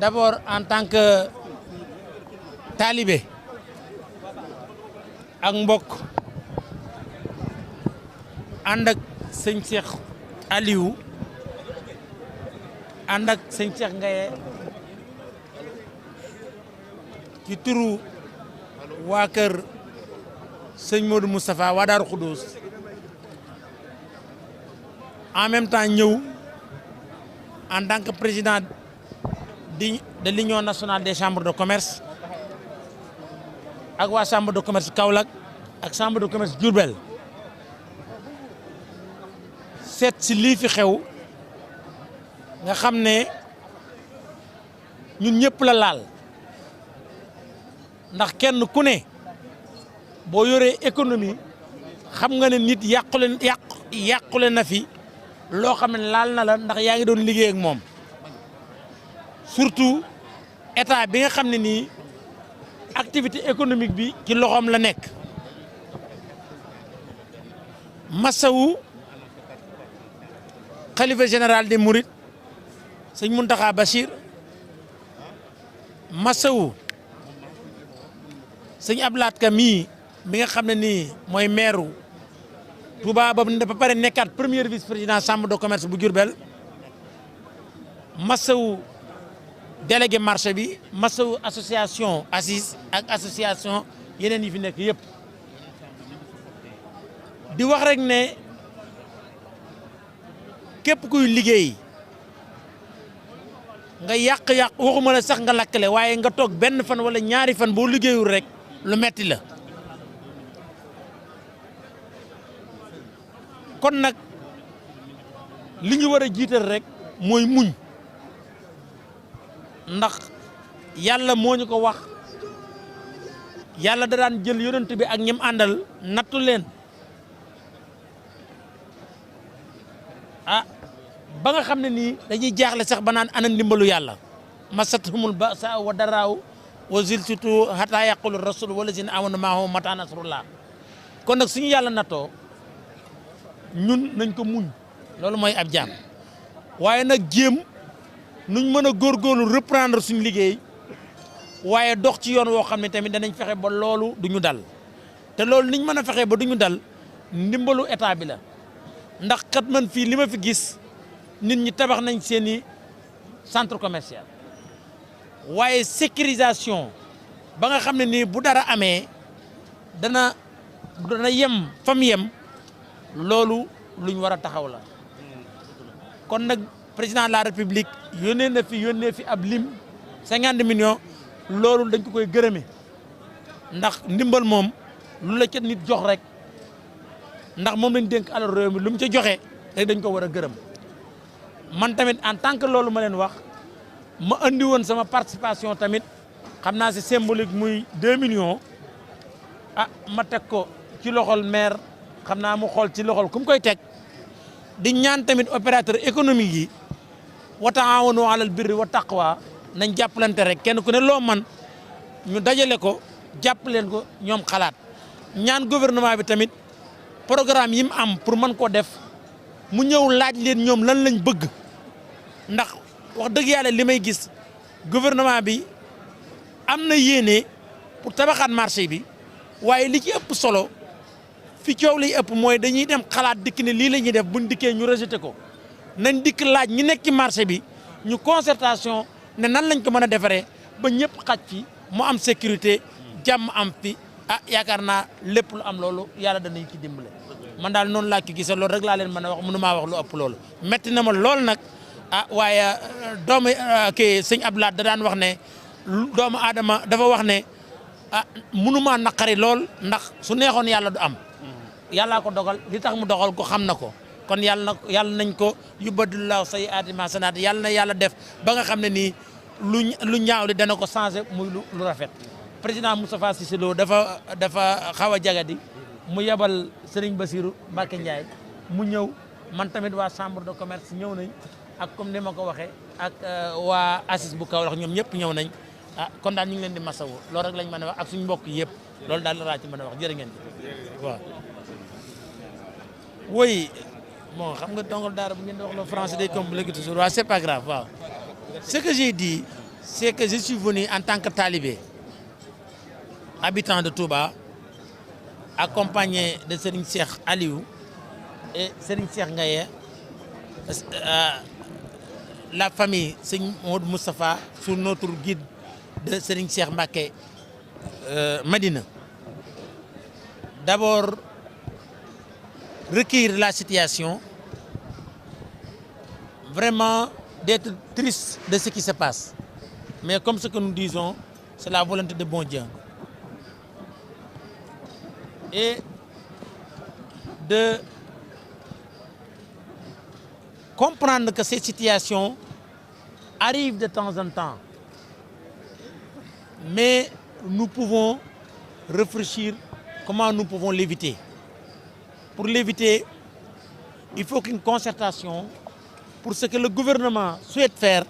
d'abord en tant que talibé ak mbokk ànd ak sëñ Cheikh Aliou ànd ak sëñ Cheikh Ngaye ci turu waa kër sëñ Modou Moustapha waa Daaru Khoudoss en même temps ñëw en tant que président de l'Union nationale des chambres de commerce ak waa chambre de commerce Kaolack ak chambre de commerce Diourbel seet si lii fi xew nga xam ne ñun ñëpp la laal ndax kenn ku ne boo yoree économie xam nga ne nit yàqule na fi loo xam ne laal na la ndax yaa ngi doon liggéey ak moom surtout état bi nga xam ne nii activité économique bi ci loxoom la nekk masawu xalifa général des Mourides sëñ Mountakha Bachir masawu sëñ Ablaat Ka mii bi nga xam ne nii mooy maire Touba ba pare nekkaat premier vice président chambre de commerce bu Diourbel masawu délégué marché bi masawu association ACIS ak association yeneen yi fi nekk yëpp di wax rek ne képp kuy liggéey nga yàq waxuma la sax nga lakkale waaye nga toog benn fan wala ñaari fan boo liggéeyul rek lu metti la kon nag li ñu war a jiital rek mooy muñ ndax yàlla moo ñu ko wax yàlla da daan jël yonent bi ak ñim àndal nattu leen ba nga xam ne nii dañuy jaaxle sax ba naan ana ndimbalu yàlla masathumul ba'sa wa daraaw wa zilzilu hatta yaqulu rasul wallazina amanu ma'ahu mata nasrullah kon nag suñu yàlla nattoo ñun nañ ko muñ loolu mooy ab jaam waaye nag jéem nuñ mën a góorgóorlu reprendre suñu liggéey waaye dox ci yoon woo xam ne tamit danañ fexe ba loolu du ñu dal te loolu niñ mën a fexe ba du ñu dal ndimbalu état bi la ndax kat man fii li ma fi gis nit ñi tabax nañ seeni centre commercial waaye sécurisation ba nga xam ne nii bu dara amee dana yem fam yem loolu luñ war a taxaw la kon nag président de la république yónnee fi ab lim 50 millions loolu dañ ko koy gërëme ndax ndimbal moom lu la ca nit jox rek ndax moom lañ dénk alal réew mi lu mu ca joxe rek dañ ko war a gërëm man tamit en tant que loolu ma leen wax ma andi woon sama participation tamit xam naa c'est symbolique muy 2 millions ma teg ko ci loxol maire xam naa mu xool ci loxol ku mu koy teg di ñaan tamit opérateur économique yi wa taawanu alal birri wa taqwa nañ jàppalante rek kenn ku ne loo man ñu dajale ko jàppaleen ko ñoom xalaat ñaan gouvernement bi tamit programme yi mu am pour mën koo def mu ñëw laaj leen ñoom lan lañ bëgg ndax wax dëgg yàlla li may gis gouvernement bi am na yéene pour tabaxaat marché bi waaye li ci ëpp solo fi coow liy ëpp mooy dañuy dem xalaat dikk ne lii la ñuy def buñ dikkee ñu rejeté ko nañ dikk laaj ñi nekk ci marché bi ñu concertation ne nan lañ ko mën a defaree ba ñëpp xaj fi mu am sécurité jàmm am fi yaakaar naa lépp lu am loolu yàlla danañ ci dimbale man daal noonu laa ki gisee loolu rek laa leen mën a wax mënu maa wax lu ëpp loolu metti na ma lool nag waaye doomu kii sëñ Abdoulaye da daan wax ne doomu aadama dafa wax ne mënumaa naqari lool ndax su neexoon yàlla du am yàllaa ko dogal li tax mu dogal ko xam na ko kon yàlla nañ ko yubadillahu sayyi'aati ma sanaat yàlla na yàlla def ba nga xam ne nii lu ñaaw li dana ko changé muy lu rafet président Moustapha Cissé Lo dafa xaw a jagadi mu yebal Serigne Bassirou Mbacké Ndiaye mu ñëw man tamit waa chambre de commerce ñëw nañ ak comme ni ma ko waxee ak waa ACIS bu Kaolack ñoom ñëpp ñëw nañ kon daal ñu ngi leen di masawu loolu rek lañ mën a wax ak suñu mbokk yëpp loolu daal la ci mën a wax jërë ngeen waaw. oui bon xam nga dongal daara bu ngeen di wax le français day compliqué toujours waaw c'est pas grave waaw ce que j'ai dit c'est que je suis venu en tant que talibé, habitant de Touba, accompagné de Serigne Cheikh Aliou et Serigne Cheikh Ngaye, la famille Serigne Maud Moustapha, sous notre guide de Serigne Cheikh Mbacké Madina. D'abord, recueillir la situation, vraiment d'être triste de ce qui se passe. Mais comme ce que nous disons, c'est la volonté de bon Dieu. Et de comprendre que ces situations arrivent de temps en temps. Mais nous pouvons réfléchir comment nous pouvons l'éviter. Pour l'éviter, il faut qu'une concertation, pour ce que le gouvernement souhaite faire,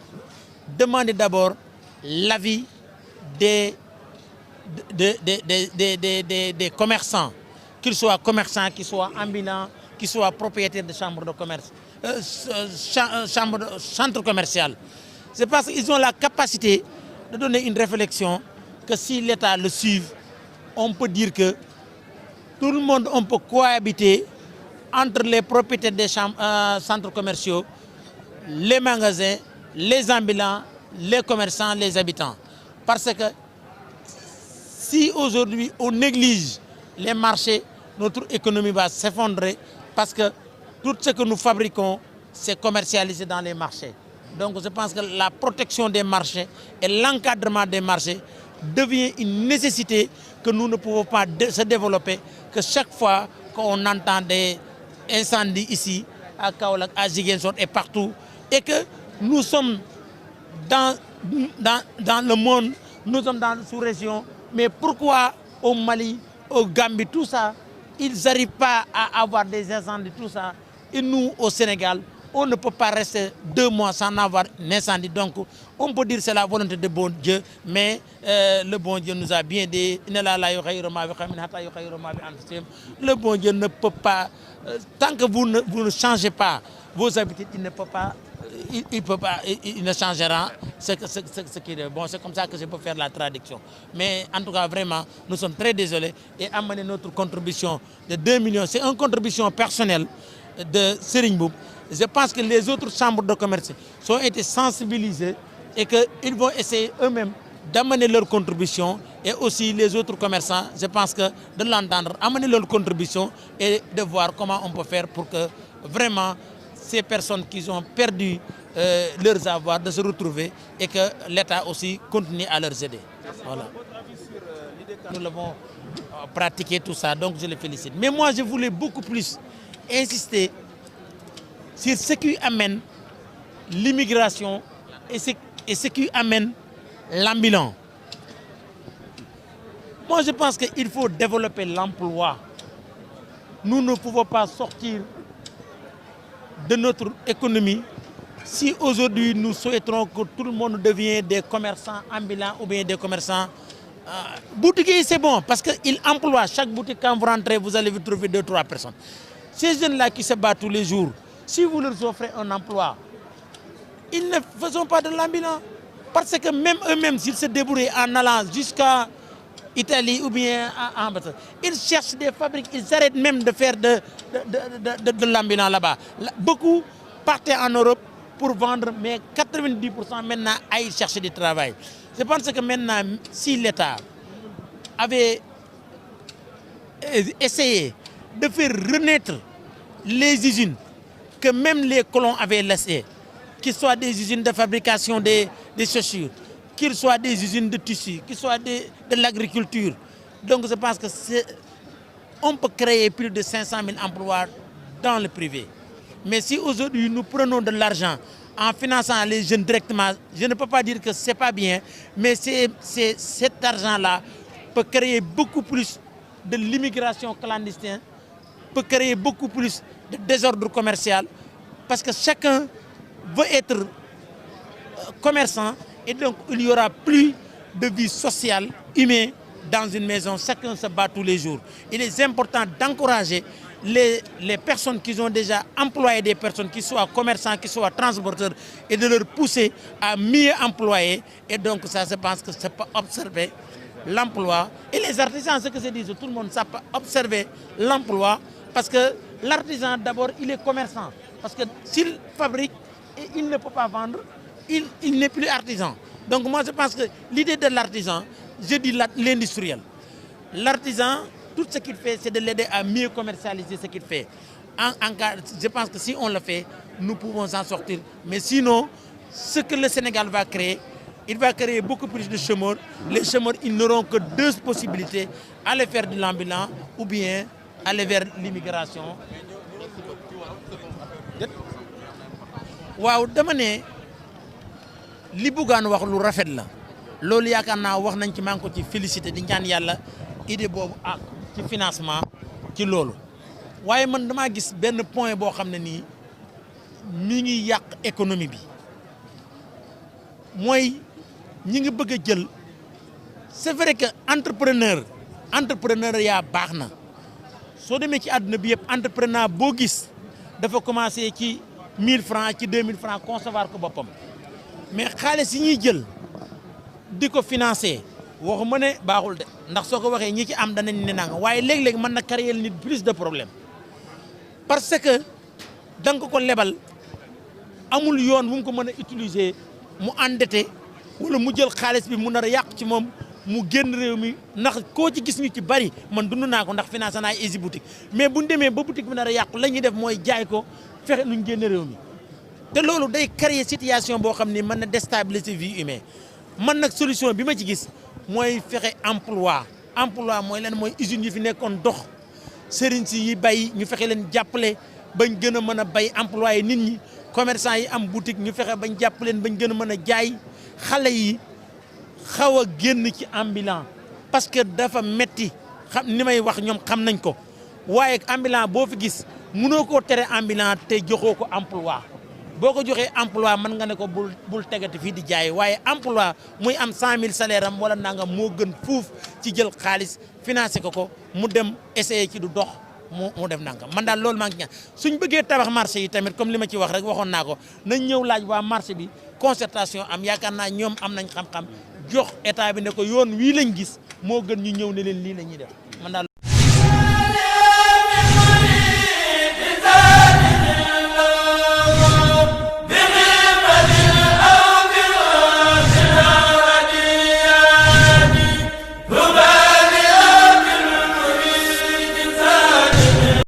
demande d'abord l'avis des commerçants, qu'ils soient commerçants, qu'ils soient ambulants, qu'ils soient propriétaires de chambres de commerce, centres commerciaux. C'est parce qu'ils ont la capacité de donner une réflexion que si l'État le suit, on peut dire que tout le monde, on peut cohabiter entre les propriétaires des centres commerciaux, les magasins, les ambulants, les commerçants, les habitants. Parce que si aujourd'hui on néglige les marchés, notre économie va s'effondrer parce que tout ce que nous fabriquons, c'est commercialisé dans les marchés. Donc je pense que la protection des marchés et l'encadrement des marchés devient une nécessité que nous ne pouvons pas se développer, que chaque fois qu'on entend des incendies ici, à Kaolack, à Ziguinchor et partout, et que nous sommes dans le monde, nous sommes dans la sous-région, mais pourquoi au Mali, au Gambie, tout ça, ils n'arrivent pas à avoir des incendies, tout ça, et nous au Sénégal, on ne peut pas rester 2 mois sans avoir un incendie. Donc, on peut dire que c'est la volonté de bon Dieu, mais le bon Dieu nous a bien dit, le bon Dieu ne peut pas, tant que vous ne changez pas vos habitudes, il ne peut pas, il ne changera ce qui est bon. C'est comme ça que je peux faire la traduction. Mais en tout cas, vraiment, nous sommes très désolés et amener notre contribution de 2 millions. C'est une contribution personnelle de Serigne Mboup. Je pense que les autres chambres de commerce ont été sensibilisées et qu'ils vont essayer eux-mêmes d'amener leur contribution, et aussi les autres commerçants, je pense que de l'entendre, amener leur contribution et de voir comment on peut faire pour que vraiment ces personnes qui ont perdu leurs avoirs de se retrouver et que l'État aussi continue à leur aider. Voilà. Nous l'avons pratiqué tout ça, donc je les félicite. Mais moi, je voulais beaucoup plus insister sur ce qui amène l'immigration et ce qui amène l'ambulant. Moi, je pense qu'il faut développer l'emploi. Nous ne pouvons pas sortir de notre économie si aujourd'hui nous souhaitons que tout le monde devienne des commerçants ambulants ou bien des commerçants boutiquiers. C'est bon parce qu'ils emploient. Chaque boutique, quand vous rentrez, vous allez vous trouver 2-3 personnes. Ces jeunes-là qui se battent tous les jours, si vous leur offrez un emploi, ils ne font pas de l'ambulant. Parce que même eux-mêmes, s'ils se débrouillent en allant jusqu'à Italie ou bien en Bretagne, ils cherchent des fabriques, ils arrêtent même de faire de l'ambulant là-bas. Beaucoup partaient en Europe pour vendre, mais 90% maintenant aillent chercher du travail. Je pense que maintenant, si l'État avait essayé de faire renaître les usines que même les colons avaient laissées, qu'ils soient des usines de fabrication des chaussures, qu'ils soient des usines de tissus, qu'ils soient de l'agriculture. Donc je pense que on peut créer plus de 500 000 emplois dans le privé. Mais si aujourd'hui nous prenons de l'argent en finançant les jeunes directement, je ne peux pas dire que ce n'est pas bien, mais cet argent-là peut créer beaucoup plus de l'immigration clandestine, peut créer beaucoup plus de désordre commercial, parce que chacun veut être commerçant et donc il n'y aura plus de vie sociale, humaine dans une maison, chacun se bat tous les jours. Il est important d'encourager les personnes qui ont déjà employé des personnes, qui soient commerçants, qui soient transporteurs, et de leur pousser à mieux employer. Et donc ça, je pense que c'est pas observer l'emploi. Et les artisans, ce que je dis, tout le monde, ça peut observer l'emploi, parce que l'artisan, d'abord, il est commerçant. Parce que s'il fabrique et il ne peut pas vendre, il n'est plus artisan. Donc moi, je pense que l'idée de l'artisan, je dis l'industriel. L'artisan, tout ce qu'il fait, c'est de l'aider à mieux commercialiser ce qu'il fait. Je pense que si on le fait, nous pouvons en sortir. Mais sinon, ce que le Sénégal va créer, il va créer beaucoup plus de chômeurs. Les chômeurs, ils n'auront que deux possibilités, aller faire de l'ambulant ou bien aller vers l'immigration. Waaw dama ne li Bougane wax lu rafet la loolu yaakaar naa wax nañ ci maa ngi ko ci félicité di ñaan yàlla idée boobu ak ci financement ci loolu waaye man damaa gis benn point boo xam ne nii mi ngi yàq économie bi mooy ñi ngi bëgg a jël c'est vrai que entrepreneuriat baax na soo demee ci àdduna bi yëpp entrepreneur boo gis dafa commencé ci 1000 francs ci 2000 francs concevoir ko boppam mais xaalis yi ñuy jël di ko financer waxuma ne baaxul de ndax soo ko waxee ñi ci am danañ ne nanga waaye léeg-léeg mën na créer nit plus de problème parce que da nga ko lebal amul yoon bu mu ko mën a utiliser mu endetté wala mu jël xaalis bi mu nar a yàq ci moom mu génn réew mi ndax koo ci gis ñu ci bari man dund naa ko ndax financé naa Easy boutique mais bu ñu demee ba boutique bi nar a yàqu la ñuy def mooy jaay ko fexe nuñ génn réew mi te loolu day créer situation boo xam ni mën na déstabiliser vie humaine man nag solution bi ma ci gis mooy fexe emploi mooy lan mooy usines yi fi nekkoon dox sëriñ si yi bay ñu fexe leen jàppale bañ gën a mën a bay employé nit ñi commerçant yi am boutique ñu fexe bañ jàppaleen bañ gën a mën a jaay xale yi xaw a génn ci ambulant parce que dafa metti xam ni may wax ñoom xam nañ ko waaye ambulant boo fi gis mënoo koo tere ambulant te joxoo ko emploi boo ko joxee emploi mën nga ne ko bul tegati fii di jaay waaye emploi muy am 100000 salaire am wala nangam moo gën fuuf ci jël xaalis financé ko mu dem essayer ci du dox mu def nangam man daal loolu maa ngi ñaan suñ bëggee tabax marché yi tamit comme li ma ci wax rek waxoon naa ko nañ ñëw laaj waa marché bi concertation am yaakaar naa ñoom am nañ xam-xam jox état bi ne ko yoon wii lañ gis moo gën ñu ñëw ne leen lii la ñuy def man daal